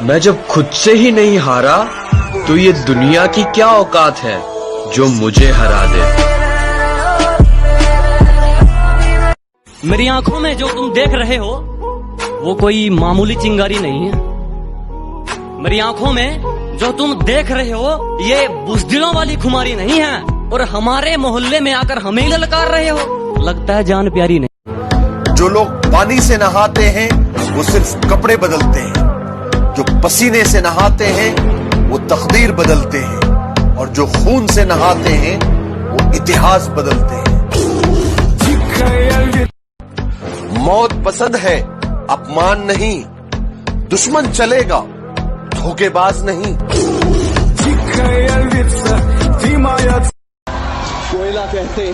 मैं जब खुद से ही नहीं हारा तो ये दुनिया की क्या औकात है जो मुझे हरा दे। मेरी आंखों में जो तुम देख रहे हो वो कोई मामूली चिंगारी नहीं है। मेरी आंखों में जो तुम देख रहे हो ये बुज़दिलों वाली खुमारी नहीं है। और हमारे मोहल्ले में आकर हमें ललकार रहे हो, लगता है जान प्यारी नहीं। जो लोग पानी से नहाते हैं वो सिर्फ कपड़े बदलते हैं, जो पसीने से नहाते हैं वो तकदीर बदलते हैं, और जो खून से नहाते हैं वो इतिहास बदलते हैं। मौत पसंद है, अपमान नहीं। दुश्मन चलेगा, धोखेबाज नहीं। कोयला कहते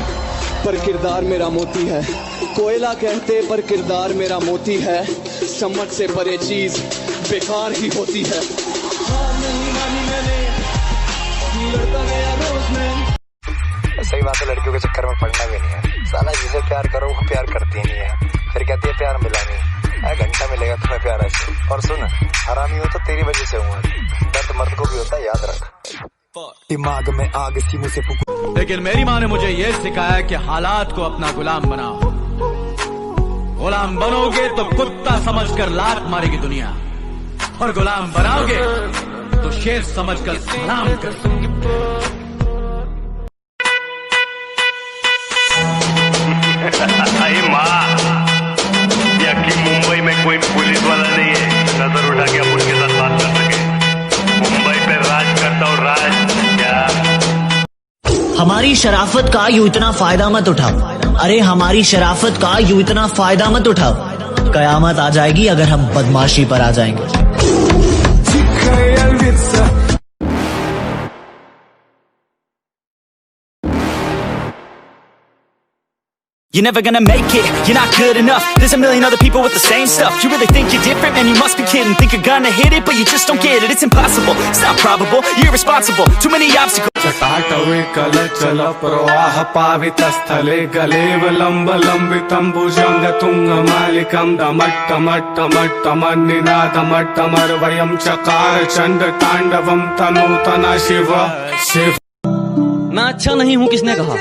पर किरदार मेरा मोती है, कोयला कहते पर किरदार मेरा मोती है। समझ से परे चीज बेकार ही होती है। नहीं मानी मैंने, लड़ता गया रोज मैं। सही बात है, लड़कियों के चक्कर में पड़ना भी नहीं है। साला जिसे प्यार करो वो प्यार करती नहीं है, फिर कहती है प्यार मिला नहीं। घंटा मिलेगा तुम्हें प्यार ऐसे। और सुन, हरामी हो तो तेरी वजह से हुआ, दर्द मर्द को भी होता है, याद रख। दिमाग में आग सीने से फूंक। लेकिन मेरी माँ ने मुझे ये सिखाया कि हालात को अपना गुलाम बनाओ। गुलाम बनोगे तो कुत्ता समझकर लात मारेगी दुनिया, और गुलाम बनाओगे तो शेर समझकर सलाम कर। माँ, यकीन मुंबई में कोई पुलिस वाला नहीं है नजर उठा के आप उनके साथ बात कर सके। मुंबई पे राज करता हूँ, राज क्या। हमारी शराफत का यूं इतना फायदा मत उठाओ। अरे हमारी शराफत का यूं इतना फायदा मत उठाओ। कयामत आ जाएगी अगर हम बदमाशी पर आ जाएंगे। You're never gonna make it, you're not good enough. There's a million other people with the same stuff. You really think you're different? Man, you must be kidding. Think you're gonna hit it, but you just don't get it. It's impossible, it's not probable, you're irresponsible. Too many obstacles. चटाटवे कलचल प्रवाह पावितस्थले गलेवलम्बलम्बितं भुजंग तुंगमालिकं दमट्टमट्टमट्टमन्निनादमट्टमर्वयं चकार चंड तांडवं तनूतना शिव शिव। मैं अच्छा नहीं हूँ किसने कहा?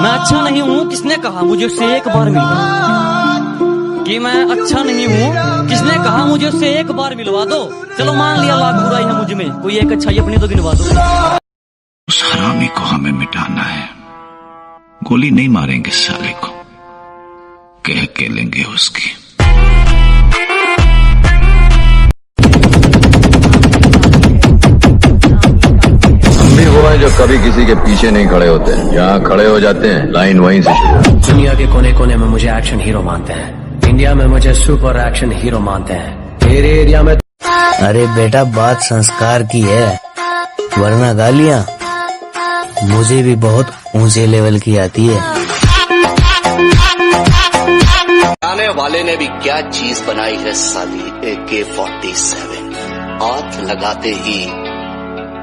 मैं अच्छा नहीं हूँ किसने कहा? मुझे उससे एक बार मिलवा कि मैं अच्छा नहीं हूँ किसने कहा? मुझे उससे एक बार मिलवा दो। चलो मान लिया लाख बुराई है मुझ में, कोई एक अच्छाई अपनी तो गिनवा दो। उस हरामी को हमें मिटाना है। गोली नहीं मारेंगे साले को, कह के लेंगे उसकी। वो हैं जो कभी किसी के पीछे नहीं खड़े होते, यहाँ खड़े हो जाते हैं, लाइन वहीं से शुरू। दुनिया के कोने कोने में मुझे एक्शन हीरो मानते हैं, इंडिया में मुझे सुपर एक्शन हीरो मानते हैं, तेरे एरिया में। अरे बेटा बात संस्कार की है, वरना गालियाँ मुझे भी बहुत ऊंचे लेवल की आती है। आने वाले ने भी क्या चीज बनाई है साली, AK-47। हाथ लगाते ही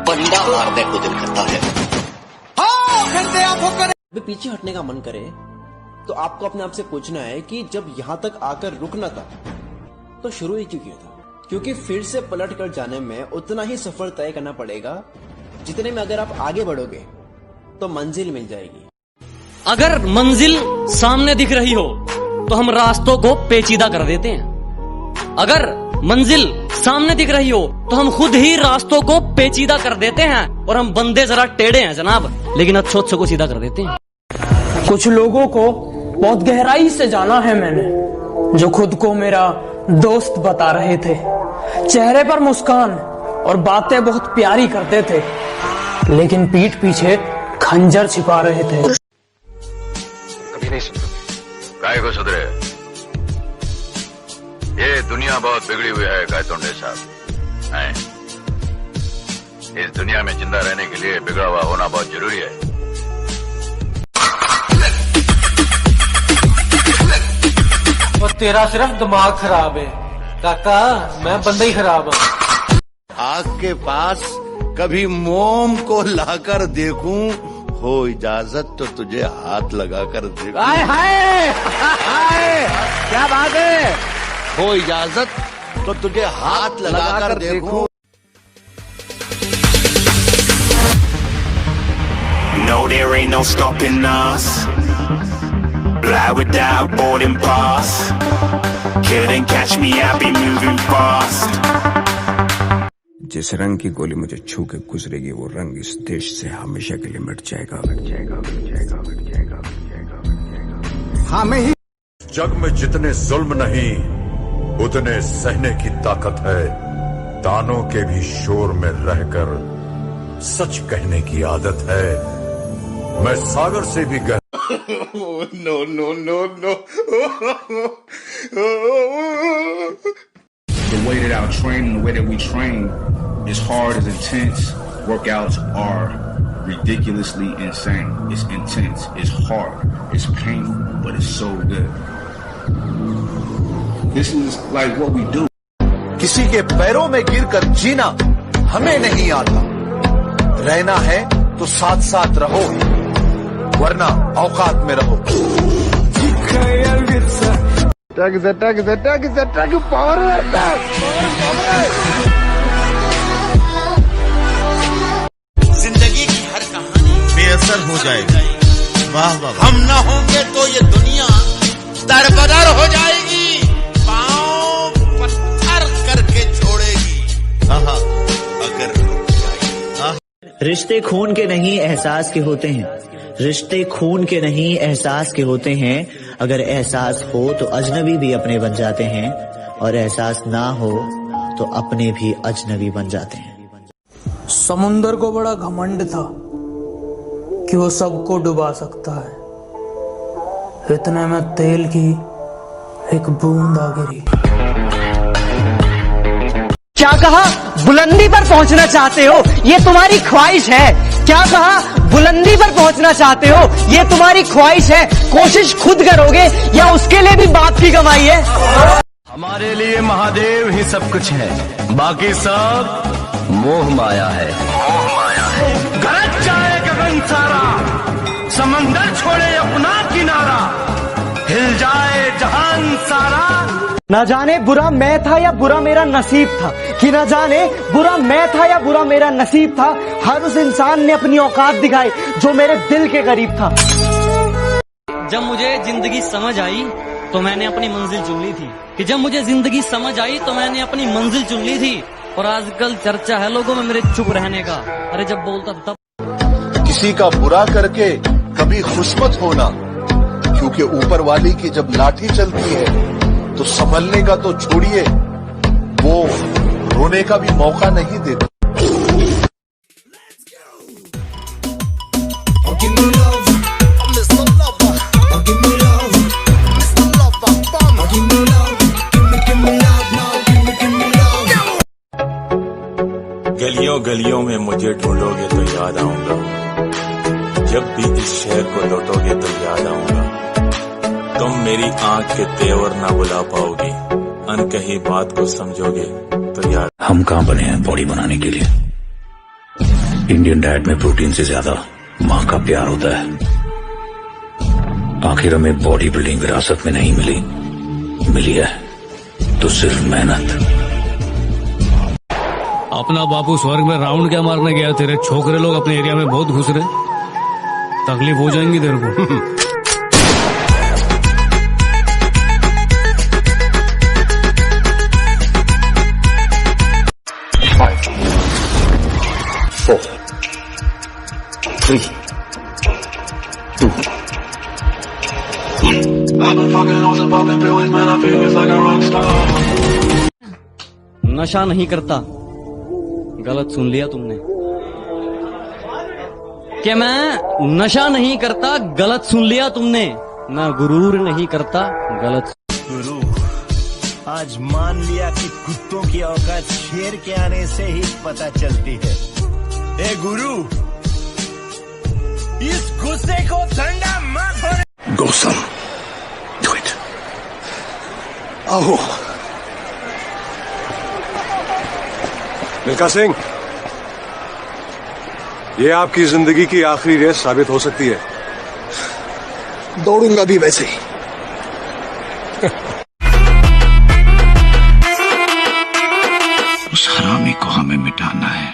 बंदा मारने को दिल करता है। पीछे हटने का मन करे तो आपको अपने आप से पूछना है कि जब यहाँ तक आकर रुकना था तो शुरू ही क्यों किया था? क्योंकि फिर से पलट कर जाने में उतना ही सफर तय करना पड़ेगा जितने में अगर आप आगे बढ़ोगे तो मंजिल मिल जाएगी। अगर मंजिल सामने दिख रही हो तो हम रास्तों को पेचीदा कर देते हैं। अगर मंजिल सामने दिख रही हो तो हम खुद ही रास्तों को पेचीदा कर देते हैं। और हम बंदे जरा टेढ़े हैं जनाब, लेकिन अच्छों को सीधा कर देते हैं। कुछ लोगों को बहुत गहराई से जाना है मैंने, जो खुद को मेरा दोस्त बता रहे थे। चेहरे पर मुस्कान और बातें बहुत प्यारी करते थे, लेकिन पीठ पीछे खंजर छिपा रहे थे। कभी नहीं सुधरे, काय को सुधरे? ये दुनिया बहुत बिगड़ी हुई है गायतोंडे साहब। हैं? इस दुनिया में जिंदा रहने के लिए बिगड़ा हुआ होना बहुत जरूरी है। और तेरा सिर्फ दिमाग खराब है काका, मैं बंदा ही खराब हूँ। आग के पास कभी मोम को लाकर देखूं, हो इजाजत तो तुझे हाथ लगाकर देखूं। हाय हाय, क्या बात है। हो इजाजत तो तुझे हाथ लगाकर देखूं। No, there ain't no stopping us. Fly without boarding pass. Couldn't catch me, I'll be moving fast. जिस रंग की गोली मुझे छू के गुजरेगी वो रंग इस देश से हमेशा के लिए मिट जाएगा, मिट जाएगा, मिट जाएगा, मिट जाएगा, मिट जाएगा, मिट जाएगा। हमें ही जग में जितने जुल्म नहीं उतने सहने की ताकत है। तानों के भी शोर में रहकर सच कहने की आदत है। मैं सागर से भी no no no no. The way that our training, the way that we train is hard, is intense. Workouts are ridiculously insane. It's intense, it's hard, it's painful, but it's so good. This is like what we do. किसी के पैरों में गिरकर जीना हमें नहीं आता। रहना है तो साथ साथ रहो, वरना औकात में रहो। जिंदगी की हर कहानी बेअसर हो जाएगी। वाह वाह। हम न होंगे तो ये दुनिया दरबदर हो जाएगी, पाँव पत्थर करके छोड़ेगी। अगर रिश्ते खून के नहीं एहसास के होते हैं। रिश्ते खून के नहीं एहसास के होते हैं। अगर एहसास हो तो अजनबी भी अपने बन जाते हैं, और एहसास ना हो तो अपने भी अजनबी बन जाते हैं। समुंदर को बड़ा घमंड था कि वो सबको डुबा सकता है। इतने में तेल की एक बूंद आ गिरी। क्या कहा? बुलंदी पर पहुंचना चाहते हो, ये तुम्हारी ख्वाहिश है। क्या कहा? बुलंदी पर पहुंचना चाहते हो, ये तुम्हारी ख्वाहिश है। कोशिश खुद करोगे या उसके लिए भी बाप की कमाई है? हमारे लिए महादेव ही सब कुछ है, बाकी सब मोह माया है। गरज जाए गगन सारा, समंदर छोड़े अपना किनारा, हिल जाए जहान सारा। न जाने बुरा मैं था या बुरा मेरा नसीब था, कि न जाने बुरा मैं था या बुरा मेरा नसीब था। हर उस इंसान ने अपनी औकात दिखाई जो मेरे दिल के करीब था। जब मुझे जिंदगी समझ आई तो मैंने अपनी मंजिल चुन ली थी, कि जब मुझे जिंदगी समझ आई तो मैंने अपनी मंजिल चुन ली थी। और आजकल चर्चा है लोगों में मेरे चुप रहने का। अरे जब बोलता था तब। किसी का बुरा करके कभी खुश मत होना, क्योंकि ऊपर वाली की जब लाठी चलती है तो संभलने का तो छोड़िए, वो रोने का भी मौका नहीं देता। गलियों गलियों में मुझे ढूंढोगे तो याद आऊंगा, जब भी इस शहर को लौटोगे तो याद आऊंगा। तुम मेरी आंख के तेवर ना बुला पाओगे, अनकही बात को समझोगे तो याद। हम कहाँ बने हैं बॉडी बनाने के लिए? इंडियन डाइट में प्रोटीन से ज्यादा माँ का प्यार होता है। आखिर हमें बॉडी बिल्डिंग विरासत में नहीं मिली है तो सिर्फ मेहनत। अपना बापू स्वर्ग में राउंड क्या मारने गया? तेरे छोकरे लोग अपने एरिया में बहुत घुस रहे, तकलीफ हो जाएंगी तेरे को। नशा नहीं करता, गलत सुन लिया तुमने। कि मैं नशा नहीं करता, गलत सुन लिया तुमने। मैं गुरूर नहीं करता, गलत। गुरु, आज मान लिया कि कुत्तों की औकात शेर के आने से ही पता चलती है। ए गुरु, इस गुस्से को ठंडा मत होने। गौसम, do it. आओ। मिल्खा सिंह, ये आपकी जिंदगी की आखिरी रेस साबित हो सकती है। दौड़ूंगा भी वैसे ही। उस हरामी को हमें मिटाना है।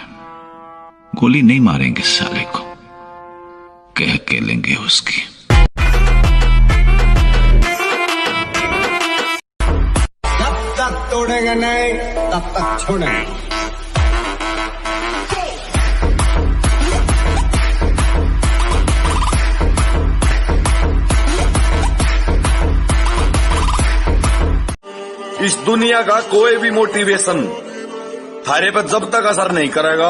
गोली नहीं मारेंगे साले को, कह के लेंगे उसकी। जब तक तोड़ेंगे नहीं तब तक छोड़ेंगे। इस दुनिया का कोई भी मोटिवेशन थारे पर जब तक असर नहीं करेगा,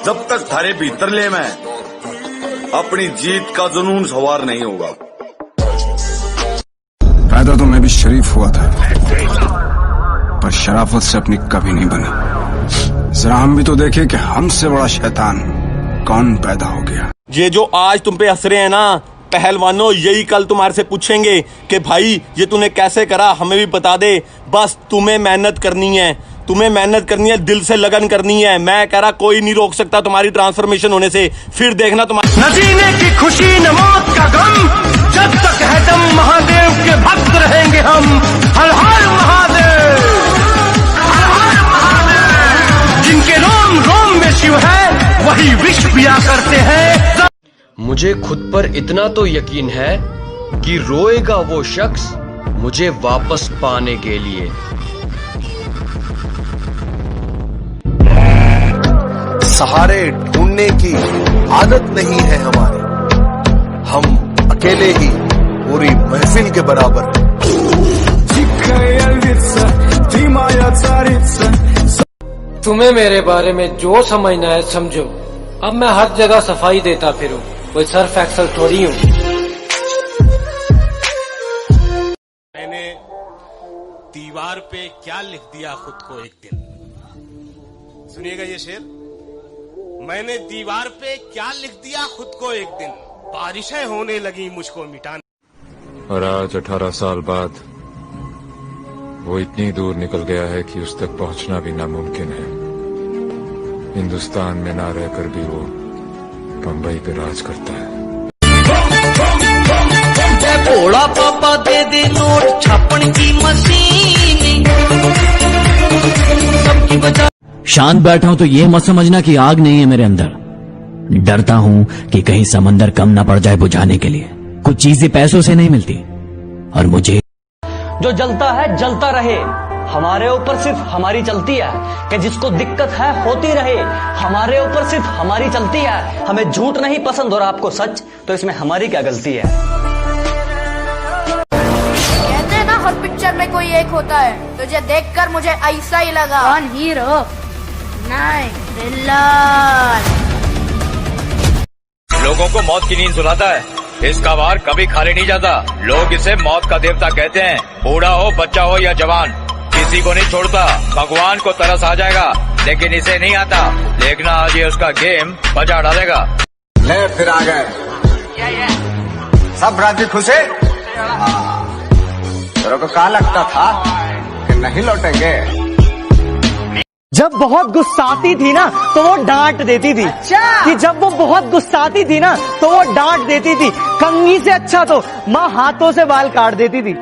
जब तक थारे भीतरले में अपनी जीत का जुनून सवार नहीं होगा। पैदा तो मैं भी शरीफ हुआ था, पर शराफत से अपनी कभी नहीं बनी। जरा हम भी तो देखे कि हमसे बड़ा शैतान कौन पैदा हो गया। ये जो आज तुम पे हंस रहे हैं ना पहलवानों, यही कल तुम्हारे से पूछेंगे कि भाई ये तूने कैसे करा, हमें भी बता दे। बस तुम्हें मेहनत करनी है, तुम्हें मेहनत करनी है, दिल से लगन करनी है। मैं कह रहा कोई नहीं रोक सकता तुम्हारी ट्रांसफॉर्मेशन होने से। फिर देखना तुम्हारी न जीने की खुशी न मौत का गम, जब तक है दम महादेव के भक्त रहेंगे हम। हर हर महादेव, हर हर महादेव। जिनके रोम रोम में शिव है वही विष पिया करते हैं। मुझे खुद पर इतना तो यकीन है कि रोएगा वो शख्स मुझे वापस पाने के लिए। सहारे ढूंढने की आदत नहीं है हमारी, हम अकेले ही पूरी महफिल के बराबर हैं। तुम्हें मेरे बारे में जो समझना है समझो। अब मैं हर जगह सफाई देता फिरूं, कोई सर्फ एक्सल थोड़ी हूँ। मैंने दीवार पे क्या लिख दिया खुद को एक दिन, सुनिएगा ये शेर। मैंने दीवार पे क्या लिख दिया खुद को एक दिन, बारिशें होने लगी मुझको मिटाने। और आज 18 साल बाद वो इतनी दूर निकल गया है कि उस तक पहुंचना भी नामुमकिन है। हिंदुस्तान में ना रहकर भी वो बंबई पे राज करता है। भोला पापा दे दे नोट छापन की मशीन, सबकी बचा। शांत बैठा हूं तो ये मत समझना कि आग नहीं है मेरे अंदर। डरता हूं कि कहीं समंदर कम ना पड़ जाए बुझाने के लिए। कुछ चीजें पैसों से नहीं मिलती, और मुझे जो जलता है जलता रहे, हमारे ऊपर सिर्फ हमारी चलती है। कि जिसको दिक्कत है होती रहे, हमारे ऊपर सिर्फ हमारी चलती है। हमें झूठ नहीं पसंद और आपको सच, तो इसमें हमारी क्या गलती है। कहते हैं ना हर पिक्चर में कोई एक होता है, तुझे देखकर मुझे ऐसा ही लगा। कौन हीरो? नहीं, विलन। लोगों को मौत की नींद सुलाता है, इसका वार कभी खाली नहीं जाता। लोग इसे मौत का देवता कहते हैं। बूढ़ा हो, बच्चा हो या जवान, किसी को नहीं छोड़ता। भगवान को तरस आ जाएगा, लेकिन इसे नहीं आता। देखना आज ये उसका गेम बजा डालेगा। ले फिर आ गए सब राजी खुशे। तेरे को क्या लगता था कि नहीं लौटेंगे? जब बहुत गुस्साती थी ना तो वो डांट देती थी। कि जब वो बहुत गुस्साती थी ना तो वो डांट देती थी। कंघी से अच्छा तो माँ हाथों से बाल काट देती थी।